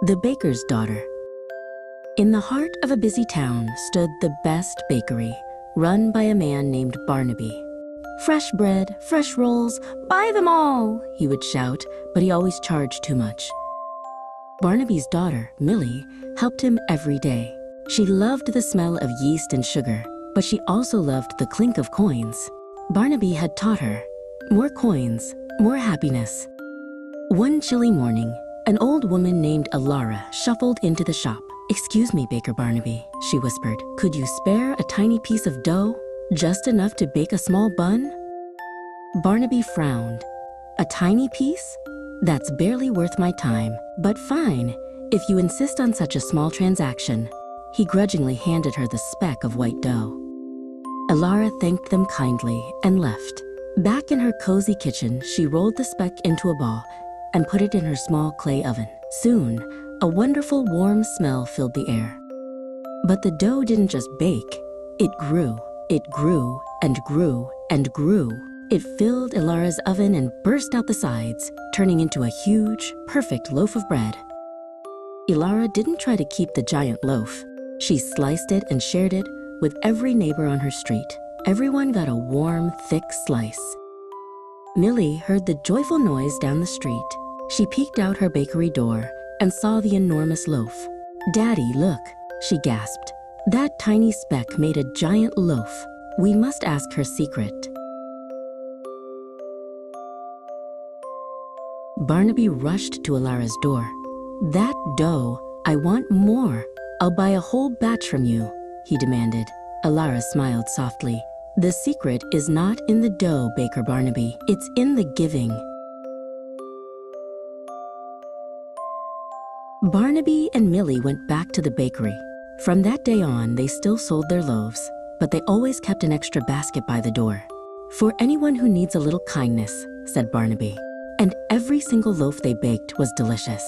The Baker's Daughter. In the heart of a busy town stood the best bakery, run by a man named Barnaby. "Fresh bread, fresh rolls, buy them all," he would shout, but he always charged too much. Barnaby's daughter, Millie, helped him every day. She loved the smell of yeast and sugar, but she also loved the clink of coins. Barnaby had taught her, more coins, more happiness. One chilly morning, an old woman named Alara shuffled into the shop. "Excuse me, Baker Barnaby," she whispered. "Could you spare a tiny piece of dough? Just enough to bake a small bun?" Barnaby frowned. "A tiny piece? That's barely worth my time, but fine, if you insist on such a small transaction." He grudgingly handed her the speck of white dough. Alara thanked them kindly and left. Back in her cozy kitchen, she rolled the speck into a ball and put it in her small clay oven. Soon, a wonderful warm smell filled the air. But the dough didn't just bake. It grew and grew and grew. It filled Alara's oven and burst out the sides, turning into a huge, perfect loaf of bread. Alara didn't try to keep the giant loaf. She sliced it and shared it with every neighbor on her street. Everyone got a warm, thick slice. Millie heard the joyful noise down the street. She peeked out her bakery door and saw the enormous loaf. "Daddy, look," she gasped. "That tiny speck made a giant loaf. We must ask her secret." Barnaby rushed to Alara's door. "That dough, I want more. I'll buy a whole batch from you," he demanded. Alara smiled softly. "The secret is not in the dough, Baker Barnaby. It's in the giving." Barnaby and Millie went back to the bakery. From that day on, they still sold their loaves, but they always kept an extra basket by the door. "For anyone who needs a little kindness," said Barnaby. And every single loaf they baked was delicious.